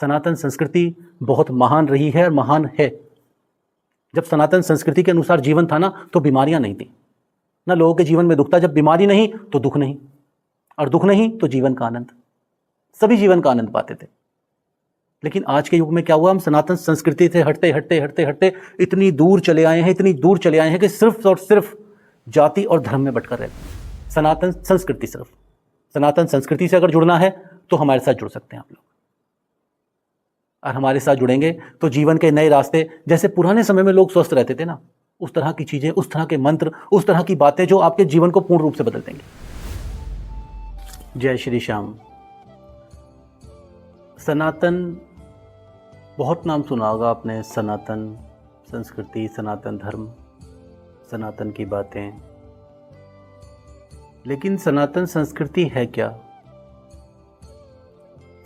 सनातन संस्कृति बहुत महान रही है और महान है। जब सनातन संस्कृति के अनुसार जीवन था ना, तो बीमारियां नहीं थी ना, लोगों के जीवन में दुख था। जब बीमारी नहीं तो दुख नहीं, और दुख नहीं तो जीवन का आनंद। सभी जीवन का आनंद पाते थे। लेकिन आज के युग में क्या हुआ, हम सनातन संस्कृति से हटते हटते हटते हटते इतनी दूर चले आए हैं, इतनी दूर चले आए हैं कि सिर्फ और सिर्फ जाति और धर्म में बटकर रहते हैं। सनातन संस्कृति, सिर्फ सनातन संस्कृति से अगर जुड़ना है तो हमारे साथ जुड़ सकते हैं आप लोग, और हमारे साथ जुड़ेंगे तो जीवन के नए रास्ते, जैसे पुराने समय में लोग स्वस्थ रहते थे ना, उस तरह की चीजें, उस तरह के मंत्र, उस तरह की बातें जो आपके जीवन को पूर्ण रूप से बदल देंगे। जय श्री श्याम। सनातन, बहुत नाम सुना होगा आपने, सनातन संस्कृति, सनातन धर्म, सनातन की बातें। लेकिन सनातन संस्कृति है क्या?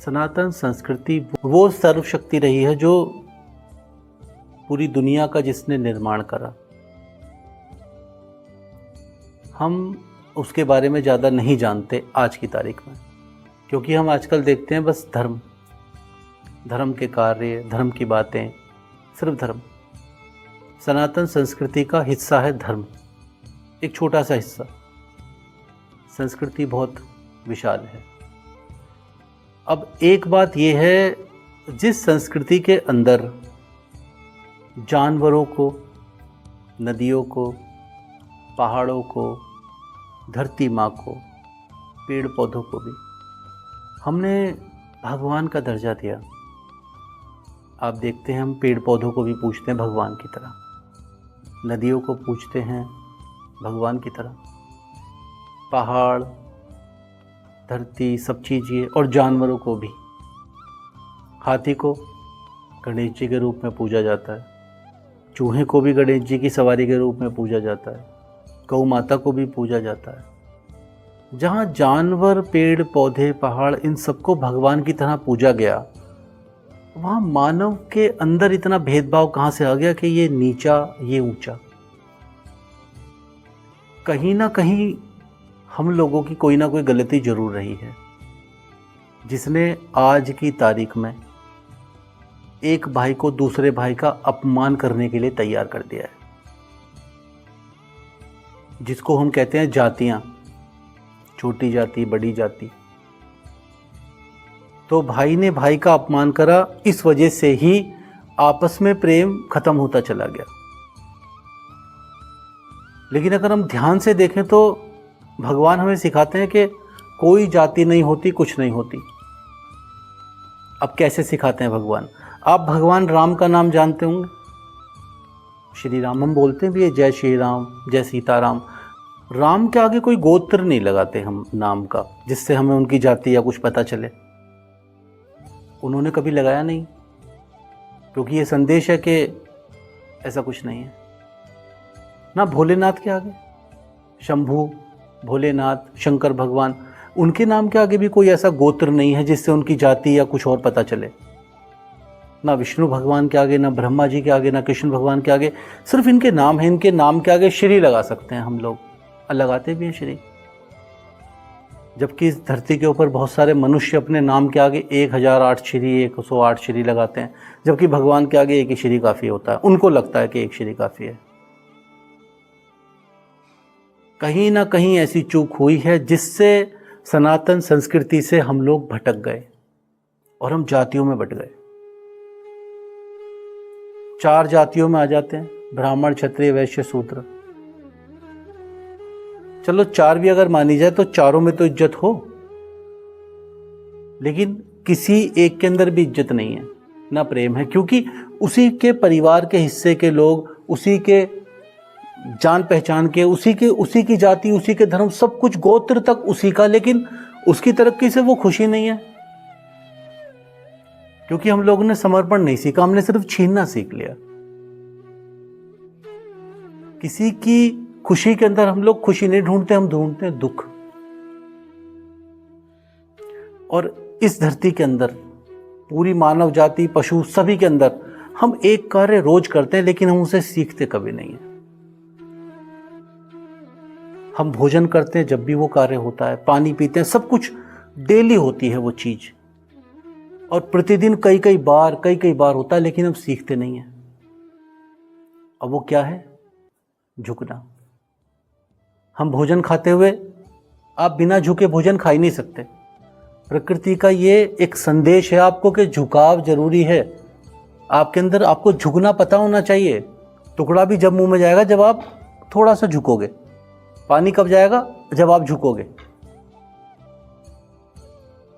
सनातन संस्कृति वो सर्वशक्ति रही है जो पूरी दुनिया का जिसने निर्माण करा। हम उसके बारे में ज़्यादा नहीं जानते आज की तारीख में, क्योंकि हम आजकल देखते हैं बस धर्म, धर्म के कार्य, धर्म की बातें, सिर्फ धर्म। सनातन संस्कृति का हिस्सा है धर्म, एक छोटा सा हिस्सा। संस्कृति बहुत विशाल है। अब एक बात यह है, जिस संस्कृति के अंदर जानवरों को, नदियों को, पहाड़ों को, धरती माँ को, पेड़ पौधों को भी हमने भगवान का दर्जा दिया। आप देखते हैं, हम पेड़ पौधों को भी पूछते हैं भगवान की तरह, नदियों को पूछते हैं भगवान की तरह, पहाड़, धरती, सब चीज़ें, और जानवरों को भी। हाथी को गणेश जी के रूप में पूजा जाता है, चूहे को भी गणेश जी की सवारी के रूप में पूजा जाता है, गौ माता को भी पूजा जाता है। जहाँ जानवर, पेड़ पौधे, पहाड़, इन सबको भगवान की तरह पूजा गया, वहाँ मानव के अंदर इतना भेदभाव कहाँ से आ गया कि ये नीचा, ये ऊंचा? कहीं ना कहीं हम लोगों की कोई ना कोई गलती जरूर रही है, जिसने आज की तारीख में एक भाई को दूसरे भाई का अपमान करने के लिए तैयार कर दिया है, जिसको हम कहते हैं जातियां, छोटी जाति, बड़ी जाति। तो भाई ने भाई का अपमान करा, इस वजह से ही आपस में प्रेम खत्म होता चला गया। लेकिन अगर हम ध्यान से देखें तो भगवान हमें सिखाते हैं कि कोई जाति नहीं होती, कुछ नहीं होती। अब कैसे सिखाते हैं भगवान? आप भगवान राम का नाम जानते होंगे, श्री राम हम बोलते भी है, जय श्री राम, जय सीताराम। राम के आगे कोई गोत्र नहीं लगाते हम नाम का, जिससे हमें उनकी जाति या कुछ पता चले। उन्होंने कभी लगाया नहीं, क्योंकि ये संदेश है कि ऐसा कुछ नहीं है। ना भोलेनाथ के आगे, शंभू, भोलेनाथ, शंकर भगवान, उनके नाम के आगे भी कोई ऐसा गोत्र नहीं है जिससे उनकी जाति या कुछ और पता चले। ना विष्णु भगवान के आगे, ना ब्रह्मा जी के आगे, ना कृष्ण भगवान के आगे, सिर्फ इनके नाम है। इनके नाम के आगे श्री लगा सकते हैं हम लोग, और लगाते भी हैं श्री। जबकि इस धरती के ऊपर बहुत सारे मनुष्य अपने नाम के आगे 1008 श्री, 108 श्री लगाते हैं, जबकि भगवान के आगे एक ही श्री काफ़ी होता है। उनको लगता है कि एक श्री काफ़ी है। कहीं ना कहीं ऐसी चूक हुई है जिससे सनातन संस्कृति से हम लोग भटक गए और हम जातियों में बट गए। 4 जातियों में आ जाते हैं, ब्राह्मण, क्षत्रिय, वैश्य, शूद्र। चलो 4 भी अगर मानी जाए तो चारों में तो इज्जत हो, लेकिन किसी एक के अंदर भी इज्जत नहीं है, ना प्रेम है, क्योंकि उसी के परिवार के हिस्से के लोग, उसी के जान पहचान के, उसी की जाति, उसी के धर्म, सब कुछ गोत्र तक उसी का, लेकिन उसकी तरक्की से वो खुशी नहीं है, क्योंकि हम लोगों ने समर्पण नहीं सीखा, हमने सिर्फ छीनना सीख लिया। किसी की खुशी के अंदर हम लोग खुशी नहीं ढूंढते, हम ढूंढते हैं दुख। और इस धरती के अंदर पूरी मानव जाति, पशु, सभी के अंदर हम एक कार्य रोज करते हैं, लेकिन हम उसे सीखते कभी नहीं है। हम भोजन करते हैं जब भी वो कार्य होता है, पानी पीते हैं, सब कुछ डेली होती है वो चीज, और प्रतिदिन कई कई बार होता है, लेकिन हम सीखते नहीं हैं। अब वो क्या है? झुकना। हम भोजन खाते हुए आप बिना झुके भोजन खा ही नहीं सकते। प्रकृति का ये एक संदेश है आपको कि झुकाव जरूरी है। आपके अंदर आपको झुकना पता होना चाहिए। टुकड़ा भी जब मुंह में जाएगा जब आप थोड़ा सा झुकोगे। पानी कब जाएगा? जब आप झुकोगे।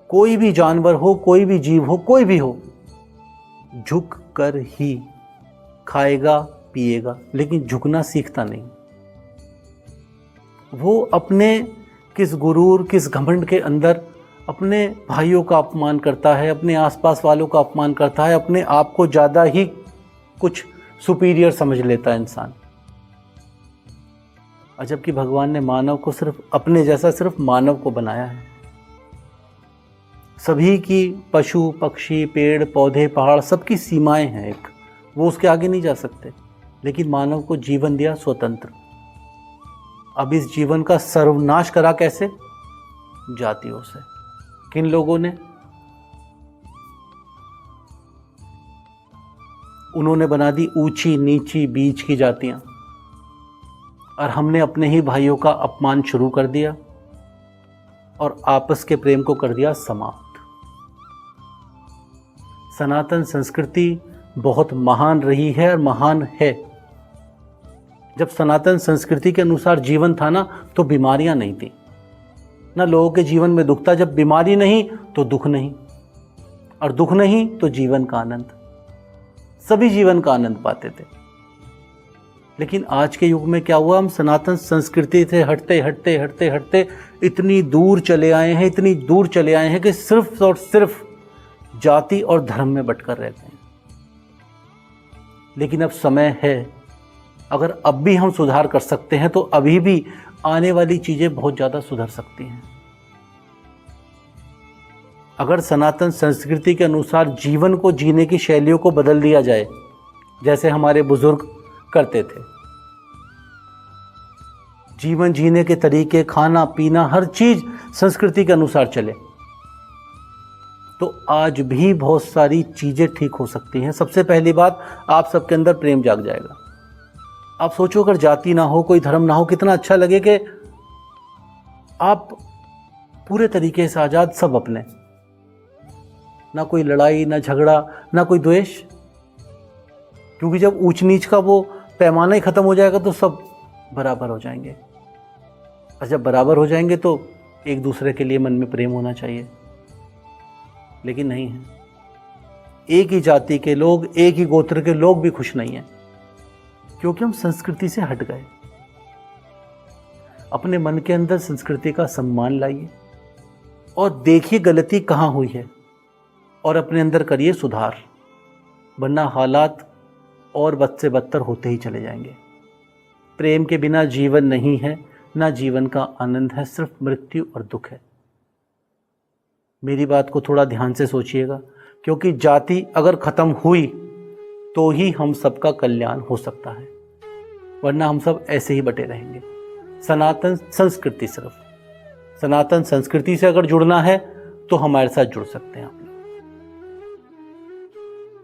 कोई भी जानवर हो, कोई भी जीव हो, कोई भी हो, झुक कर ही खाएगा पिएगा, लेकिन झुकना सीखता नहीं। वो अपने किस गुरूर, किस घमंड के अंदर अपने भाइयों का अपमान करता है, अपने आसपास वालों का अपमान करता है, अपने आप को ज़्यादा ही कुछ सुपीरियर समझ लेता है इंसान। और जबकि भगवान ने मानव को सिर्फ अपने जैसा सिर्फ मानव को बनाया है। सभी की पशु पक्षी पेड़ पौधे पहाड़ सबकी सीमाएं हैं एक, वो उसके आगे नहीं जा सकते, लेकिन मानव को जीवन दिया स्वतंत्र। अब इस जीवन का सर्वनाश करा कैसे? जातियों से। किन लोगों ने? उन्होंने बना दी ऊंची नीची बीच की जातियां, और हमने अपने ही भाइयों का अपमान शुरू कर दिया और आपस के प्रेम को कर दिया समाप्त। सनातन संस्कृति बहुत महान रही है और महान है। जब सनातन संस्कृति के अनुसार जीवन था ना, तो बीमारियां नहीं थी ना, लोगों के जीवन में दुख था। जब बीमारी नहीं तो दुख नहीं, और दुख नहीं तो जीवन का आनंद। सभी जीवन का आनंद पाते थे। लेकिन आज के युग में क्या हुआ? हम सनातन संस्कृति से हटते हटते हटते हटते इतनी दूर चले आए हैं, इतनी दूर चले आए हैं कि सिर्फ और सिर्फ जाति और धर्म में बटकर रहते हैं। लेकिन अब समय है, अगर अब भी हम सुधार कर सकते हैं तो अभी भी आने वाली चीजें बहुत ज्यादा सुधर सकती हैं। अगर सनातन संस्कृति के अनुसार जीवन को जीने की शैलियों को बदल दिया जाए, जैसे हमारे बुजुर्ग करते थे, जीवन जीने के तरीके, खाना पीना, हर चीज संस्कृति के अनुसार चले, तो आज भी बहुत सारी चीजें ठीक हो सकती हैं। सबसे पहली बात, आप सबके अंदर प्रेम जाग जाएगा। आप सोचो, अगर जाति ना हो, कोई धर्म ना हो, कितना अच्छा लगे कि आप पूरे तरीके से आजाद, सब अपने, ना कोई लड़ाई, ना झगड़ा, ना कोई द्वेष। क्योंकि जब ऊंच नीच का वो पैमाना ही खत्म हो जाएगा तो सब बराबर हो जाएंगे, और जब बराबर हो जाएंगे तो एक दूसरे के लिए मन में प्रेम होना चाहिए। लेकिन नहीं है। एक ही जाति के लोग, एक ही गोत्र के लोग भी खुश नहीं हैं, क्योंकि हम संस्कृति से हट गए। अपने मन के अंदर संस्कृति का सम्मान लाइए और देखिए गलती कहां हुई है, और अपने अंदर करिए सुधार, वरना हालात और बद से बदतर होते ही चले जाएंगे। प्रेम के बिना जीवन नहीं है, ना जीवन का आनंद है, सिर्फ मृत्यु और दुख है। मेरी बात को थोड़ा ध्यान से सोचिएगा, क्योंकि जाति अगर खत्म हुई तो ही हम सबका कल्याण हो सकता है, वरना हम सब ऐसे ही बटे रहेंगे। सनातन संस्कृति, सिर्फ सनातन संस्कृति से अगर जुड़ना है तो हमारे साथ जुड़ सकते हैं आप लोग,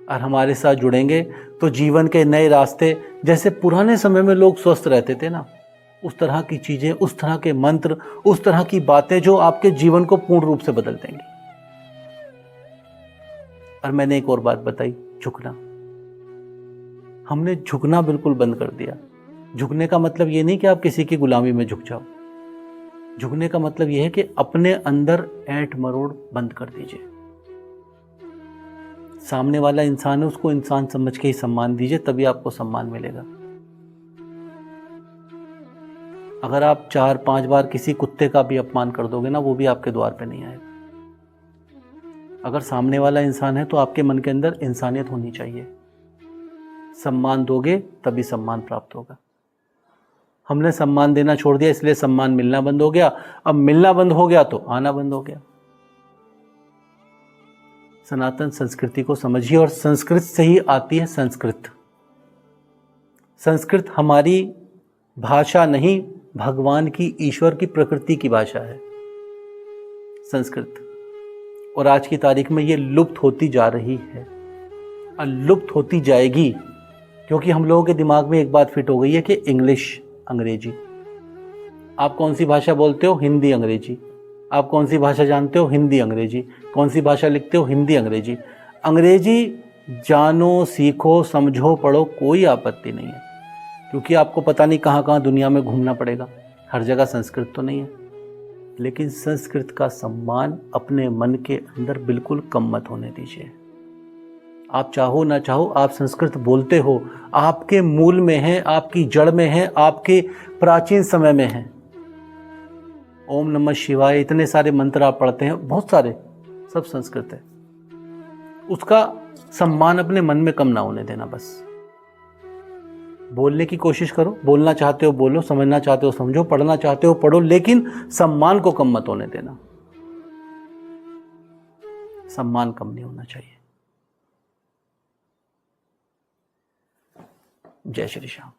और हमारे साथ जुड़ेंगे तो जीवन के नए रास्ते, जैसे पुराने समय में लोग स्वस्थ रहते थे ना, उस तरह की चीजें, उस तरह के मंत्र, उस तरह की बातें जो आपके जीवन को पूर्ण रूप से बदल देंगी। और मैंने एक और बात बताई, झुकना। हमने झुकना बिल्कुल बंद कर दिया। झुकने का मतलब ये नहीं कि आप किसी की गुलामी में झुक जाओ। झुकने का मतलब यह है कि अपने अंदर ऐंठ मरोड़ बंद कर दीजिए। सामने वाला इंसान है, उसको इंसान समझ के ही सम्मान दीजिए, तभी आपको सम्मान मिलेगा। अगर आप 4-5 बार किसी कुत्ते का भी अपमान कर दोगे ना, वो भी आपके द्वार पे नहीं आएगा। अगर सामने वाला इंसान है तो आपके मन के अंदर इंसानियत होनी चाहिए। सम्मान दोगे तभी सम्मान प्राप्त होगा। हमने सम्मान देना छोड़ दिया, इसलिए सम्मान मिलना बंद हो गया। अब मिलना बंद हो गया तो आना बंद हो गया। सनातन संस्कृति को समझिए, और संस्कृत से ही आती है संस्कृत। संस्कृत हमारी भाषा नहीं, भगवान की, ईश्वर की, प्रकृति की भाषा है संस्कृत। और आज की तारीख में ये लुप्त होती जा रही है और लुप्त होती जाएगी, क्योंकि हम लोगों के दिमाग में एक बात फिट हो गई है कि इंग्लिश, अंग्रेजी। आप कौन सी भाषा बोलते हो? हिंदी, अंग्रेजी। आप कौन सी भाषा जानते हो? हिंदी, अंग्रेजी। कौन सी भाषा लिखते हो? हिंदी, अंग्रेजी। अंग्रेजी जानो, सीखो, समझो, पढ़ो, कोई आपत्ति नहीं है, क्योंकि आपको पता नहीं कहाँ कहाँ दुनिया में घूमना पड़ेगा, हर जगह संस्कृत तो नहीं है। लेकिन संस्कृत का सम्मान अपने मन के अंदर बिल्कुल कम मत होने दीजिए। आप चाहो ना चाहो, आप संस्कृत बोलते हो, आपके मूल में है, आपकी जड़ में है, आपके प्राचीन समय में है। ओम नमः शिवाय, इतने सारे मंत्र आप पढ़ते हैं, बहुत सारे, सब संस्कृत है। उसका सम्मान अपने मन में कम ना होने देना। बस बोलने की कोशिश करो, बोलना चाहते हो बोलो, समझना चाहते हो समझो, पढ़ना चाहते हो पढ़ो, लेकिन सम्मान को कम मत होने देना। सम्मान कम नहीं होना चाहिए। जय श्री श्याम।